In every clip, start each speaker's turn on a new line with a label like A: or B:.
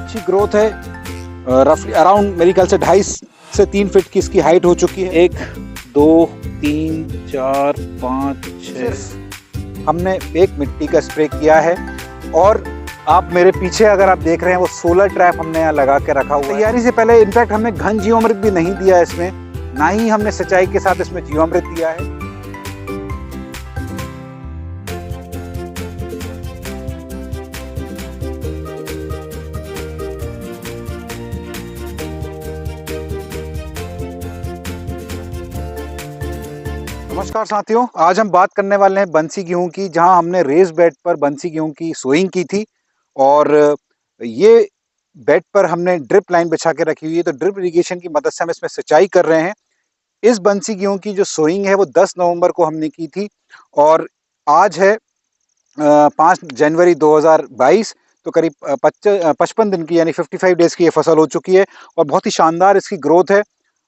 A: अच्छी ग्रोथ है। रफली अराउंड मेरे ख्याल से 2.5 से 3 फीट की इसकी हाइट हो चुकी है। 1 2 3 4 5 6 हमने एक मिट्टी का स्प्रे किया है। और आप मेरे पीछे अगर आप देख रहे हैं वो सोलर ट्रैप हमने यहाँ लगा के रखा हुआ है। तैयारी से पहले इनफैक्ट हमने घन जीवामृत भी नहीं दिया है इसमें, ना ही हमने सिंचाई के साथ इसमें जीवामृत दिया है। नमस्कार साथियों, आज हम बात करने वाले हैं बंसी गेहूं की, जहां हमने रेस बेड पर बंसी गेहूं की सोइंग की थी। और ये बेड पर हमने ड्रिप लाइन बिछा के रखी हुई है, तो ड्रिप इरिगेशन की मदद से हम इसमें सिंचाई कर रहे हैं। इस बंसी गेहूं की जो सोइंग है वो 10 नवंबर को हमने की थी और आज है 5 जनवरी 2022। तो करीब 55 दिन की यानी 55 डेज की ये फसल हो चुकी है और बहुत ही शानदार इसकी ग्रोथ है।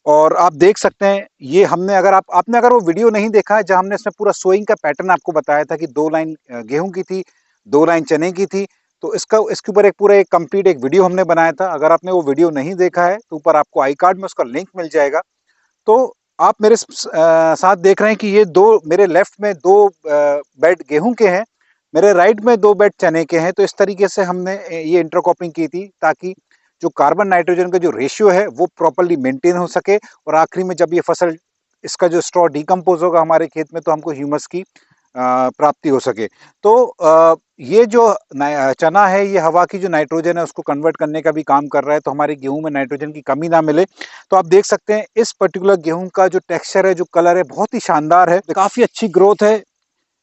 A: और आप देख सकते हैं ये हमने आपने अगर वो वीडियो नहीं देखा है जहां हमने इसमें पूरा सोइंग का पैटर्न आपको बताया था कि 2 लाइन गेहूं की थी, 2 लाइन चने की थी, तो इसके ऊपर एक कंप्लीट एक वीडियो हमने बनाया था। अगर आपने वो वीडियो नहीं देखा है तो ऊपर आपको आई कार्ड में उसका लिंक मिल जाएगा। तो आप मेरे साथ देख रहे हैं कि ये मेरे लेफ्ट में 2 बेड गेहूं के हैं, मेरे राइट में 2 बेड चने के हैं। तो इस तरीके से हमने ये इंटरक्रॉपिंग की थी ताकि जो कार्बन नाइट्रोजन का जो रेशियो है वो प्रॉपर्ली मेंटेन हो सके और आखिरी में जब ये फसल इसका जो स्ट्रॉ डिकम्पोज होगा हमारे खेत में तो हमको ह्यूमस की प्राप्ति हो सके। तो ये जो चना है ये हवा की जो नाइट्रोजन है उसको कन्वर्ट करने का भी काम कर रहा है, तो हमारे गेहूं में नाइट्रोजन की कमी ना मिले। तो आप देख सकते हैं इस पर्टिकुलर गेहूं का जो टेक्सचर है, जो कलर है, बहुत ही शानदार है, काफी अच्छी ग्रोथ है।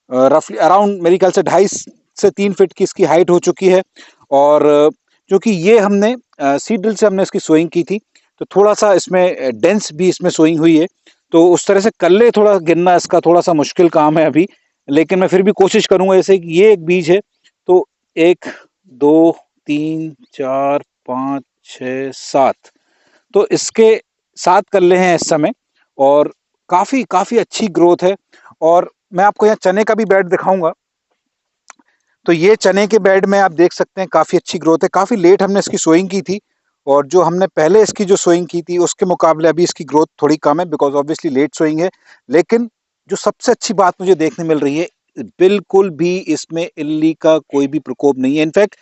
A: रफली अराउंड मेरे ख्याल से 2.5 से 3 फीट की इसकी हाइट हो चुकी है। और क्योंकि ये हमने सीड ड्रिल से हमने इसकी सोइंग की थी तो थोड़ा सा इसमें डेंस भी इसमें सोइंग हुई है, तो उस तरह से कल्ले थोड़ा गिनना इसका थोड़ा सा मुश्किल काम है अभी, लेकिन मैं फिर भी कोशिश करूंगा। जैसे कि ये एक बीज है तो 1 2 3 4 5 6 7, तो इसके 7 कल्ले हैं इस समय और काफी काफी अच्छी ग्रोथ है। और मैं आपको यहाँ चने का भी बेड दिखाऊंगा। तो ये चने के बेड में आप देख सकते हैं काफी अच्छी ग्रोथ है। काफी लेट हमने इसकी सोइंग की थी और जो हमने पहले इसकी जो सोइंग की थी उसके मुकाबले अभी इसकी ग्रोथ थोड़ी कम है, बिकॉज ऑब्वियसली लेट सोइंग है। लेकिन जो सबसे अच्छी बात मुझे देखने मिल रही है, बिल्कुल भी इसमें इल्ली का कोई भी प्रकोप नहीं है। इनफैक्ट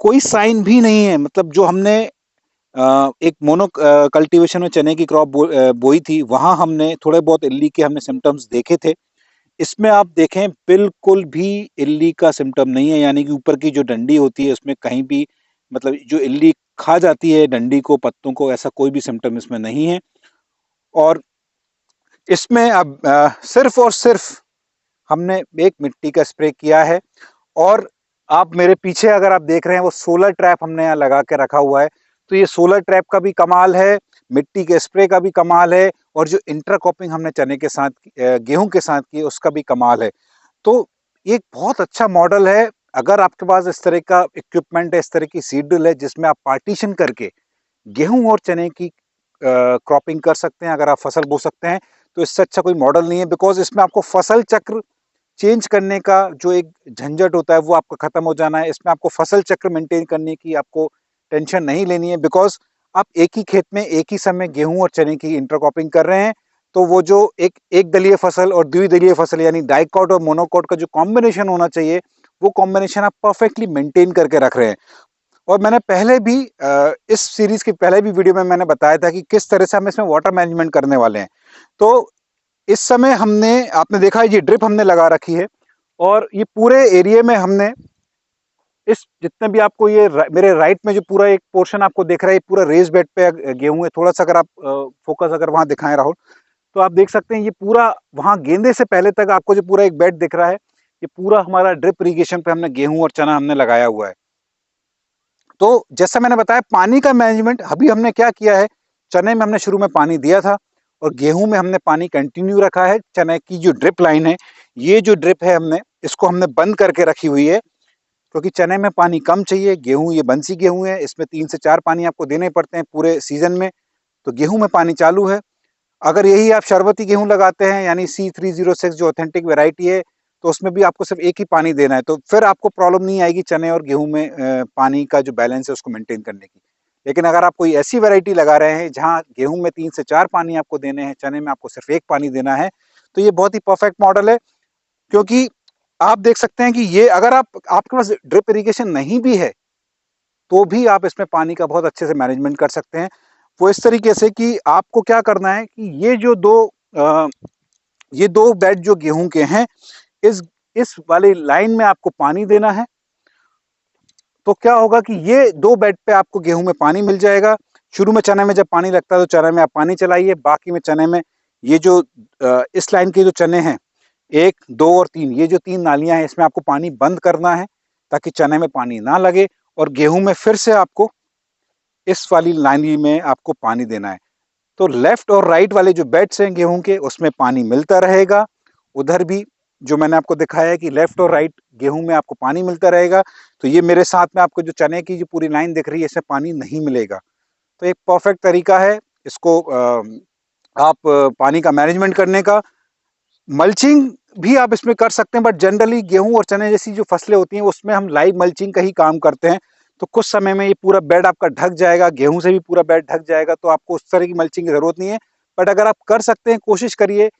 A: कोई साइन भी नहीं है। मतलब जो हमने एक मोनो कल्टीवेशन में चने की क्रॉप बोई थी, वहां हमने थोड़े बहुत इल्ली के हमने सिम्टम्स देखे थे। इसमें आप देखें बिल्कुल भी इल्ली का सिम्टम नहीं है, यानी कि ऊपर की जो डंडी होती है उसमें कहीं भी, मतलब जो इल्ली खा जाती है डंडी को, पत्तों को, ऐसा कोई भी सिम्टम इसमें नहीं है। और इसमें अब सिर्फ और सिर्फ हमने एक मिट्टी का स्प्रे किया है। और आप मेरे पीछे अगर आप देख रहे हैं वो सोलर ट्रैप हमने यहाँ लगा के रखा हुआ है, तो ये सोलर ट्रैप का भी कमाल है, मिट्टी के स्प्रे का भी कमाल है, और जो इंटरक्रॉपिंग हमने चने के साथ गेहूं के साथ की उसका भी कमाल है। तो ये एक बहुत अच्छा मॉडल है। अगर आपके पास इस तरह का इक्विपमेंट है, इस तरह की सीड ड्रिल है जिसमें आप पार्टीशन करके गेहूं और चने की क्रॉपिंग कर सकते हैं, अगर आप फसल बो सकते हैं, तो इससे अच्छा कोई मॉडल नहीं है। बिकॉज इसमें आपको फसल चक्र चेंज करने का जो एक झंझट होता है वो आपका खत्म हो जाना है। इसमें आपको फसल चक्र मेंटेन करने की आपको टेंशन नहीं लेनी है, बिकॉज आप एक ही खेत में एक ही समय गेहूं और चने की इंटरक्रॉपिंग कर रहे हैं। तो वो जो एक दलीय फसल और द्विदलीय फसल यानी डाइकॉट और मोनोकॉट का जो कॉम्बिनेशन होना चाहिए, वो कॉम्बिनेशन आप परफेक्टली मेंटेन करके रख रहे हैं। और मैंने पहले भी इस सीरीज के पहले भी वीडियो में मैंने बताया था कि किस तरह से हम इसमें वाटर मैनेजमेंट करने वाले हैं। तो इस समय आपने देखा ये ड्रिप हमने लगा रखी है और ये पूरे एरिया में हमने इस जितने भी आपको मेरे राइट में जो पूरा एक पोर्शन आपको दिख रहा है, ये पूरा रेस बेड पे गेहूं है। थोड़ा सा अगर आप फोकस अगर वहां दिखाएं राहुल, तो आप देख सकते हैं ये पूरा वहां गेंदे से पहले तक आपको जो पूरा एक बेड दिख रहा है, ये पूरा हमारा ड्रिप इरिगेशन पे हमने गेहूं और चना हमने लगाया हुआ है। तो जैसा मैंने बताया पानी का मैनेजमेंट अभी हमने क्या किया है, चने में हमने शुरू में पानी दिया था और गेहूं में हमने पानी कंटिन्यू रखा है। चने की जो ड्रिप लाइन है, ये जो ड्रिप है इसको हमने बंद करके रखी हुई है, क्योंकि चने में पानी कम चाहिए। गेहूं ये बंसी गेहूं है, इसमें 3 से 4 पानी आपको देने पड़ते हैं पूरे सीजन में, तो गेहूं में पानी चालू है। अगर यही आप शरबती गेहूं लगाते हैं यानी C306 जो ऑथेंटिक वेराइटी है, तो उसमें भी आपको सिर्फ एक ही पानी देना है, तो फिर आपको प्रॉब्लम नहीं आएगी चने और गेहूं में पानी का जो बैलेंस है उसको मेंटेन करने की। लेकिन अगर आप कोई ऐसी वैरायटी लगा रहे हैं जहां गेहूं में 3 से 4 पानी आपको देने हैं, चने में आपको सिर्फ 1 पानी देना है, तो ये बहुत ही परफेक्ट मॉडल है। क्योंकि आप देख सकते हैं कि ये अगर आपके पास ड्रिप इरिगेशन नहीं भी है, तो भी आप इसमें पानी का बहुत अच्छे से मैनेजमेंट कर सकते हैं। वो इस तरीके से कि आपको क्या करना है कि ये दो बेड जो गेहूं के हैं, इस वाली लाइन में आपको पानी देना है। तो क्या होगा कि ये 2 बेड पे आपको गेहूं में पानी मिल जाएगा। शुरू में चने में जब पानी लगता है तो चने में आप पानी चलाइए, बाकी में चने में ये जो इस लाइन के जो चने हैं 1, 2 और 3, ये जो 3 नालियां हैं इसमें आपको पानी बंद करना है ताकि चने में पानी ना लगे, और गेहूं में फिर से आपको इस वाली लाइन में आपको पानी देना है। तो लेफ्ट और राइट वाले जो बेड्स हैं गेहूं के, उसमें पानी मिलता रहेगा। उधर भी जो मैंने आपको दिखाया है कि लेफ्ट और राइट गेहूं में आपको पानी मिलता रहेगा। तो ये मेरे साथ में आपको जो चने की जो पूरी लाइन दिख रही है, इसमें पानी नहीं मिलेगा। तो एक परफेक्ट तरीका है इसको आप पानी का मैनेजमेंट करने का। मल्चिंग भी आप इसमें कर सकते हैं, बट जनरली गेहूं और चने जैसी जो फसलें होती हैं उसमें हम लाइव मल्चिंग का ही काम करते हैं। तो कुछ समय में ये पूरा बेड आपका ढक जाएगा, गेहूं से भी पूरा बेड ढक जाएगा, तो आपको उस तरह की मल्चिंग की जरूरत नहीं है। बट अगर आप कर सकते हैं, कोशिश करिए।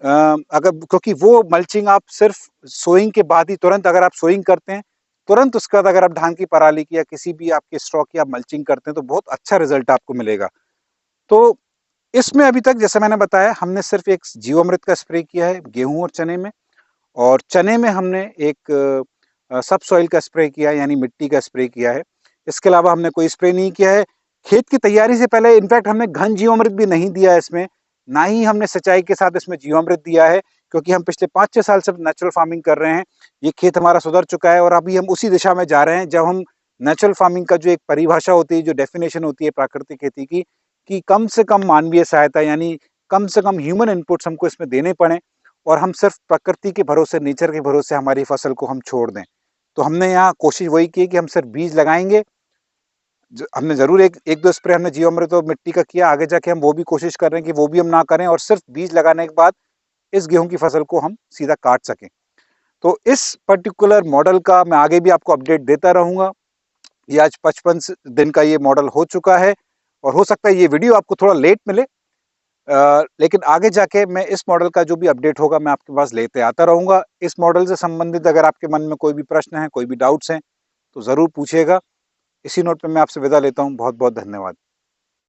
A: अगर क्योंकि वो मल्चिंग आप सिर्फ सोइंग के बाद ही, तुरंत अगर आप सोइंग करते हैं, तुरंत उसके बाद अगर आप धान की पराली की या किसी भी आपके स्ट्रॉ की आप मल्चिंग करते हैं, तो बहुत अच्छा रिजल्ट आपको मिलेगा। तो इसमें अभी तक जैसे मैंने बताया, हमने सिर्फ एक जीवामृत का स्प्रे किया है गेहूं और चने में, और चने में हमने एक सब सॉइल का स्प्रे किया है, यानी मिट्टी का स्प्रे किया है। इसके अलावा हमने कोई स्प्रे नहीं किया है। खेत की तैयारी से पहले इनफैक्ट हमने घन जीवामृत भी नहीं दिया है इसमें, ना ही हमने सिंचाई के साथ इसमें जीवामृत दिया है, क्योंकि हम पिछले 5-6 साल से नेचुरल फार्मिंग कर रहे हैं। ये खेत हमारा सुधर चुका है और अभी हम उसी दिशा में जा रहे हैं, जब हम नेचुरल फार्मिंग का जो एक परिभाषा होती है, जो डेफिनेशन होती है प्राकृतिक खेती की, कि कम से कम मानवीय सहायता, यानी कम से कम ह्यूमन इनपुट्स हमको इसमें देने पड़े, और हम सिर्फ प्रकृति के भरोसे, नेचर के भरोसे हमारी फसल को हम छोड़ दें। तो हमने यहाँ कोशिश वही की कि हम सिर्फ बीज लगाएंगे। हमने जरूर एक दो स्प्रे हमने जीवामृत और मिट्टी का किया, आगे जाके हम वो भी कोशिश कर रहे हैं कि वो भी हम ना करें, और सिर्फ बीज लगाने के बाद इस गेहूं की फसल को हम सीधा काट सकें। तो इस पर्टिकुलर मॉडल का मैं आगे भी आपको अपडेट देता रहूंगा। ये आज 55 दिन का ये मॉडल हो चुका है, और हो सकता है ये वीडियो आपको थोड़ा लेट मिले, लेकिन आगे जाके मैं इस मॉडल का जो भी अपडेट होगा मैं आपके पास लेते आता रहूंगा। इस मॉडल से संबंधित अगर आपके मन में कोई भी प्रश्न है, कोई भी डाउट्स हैं, तो ज़रूर पूछिएगा। इसी नोट पे मैं आपसे विदा लेता हूँ। बहुत बहुत धन्यवाद।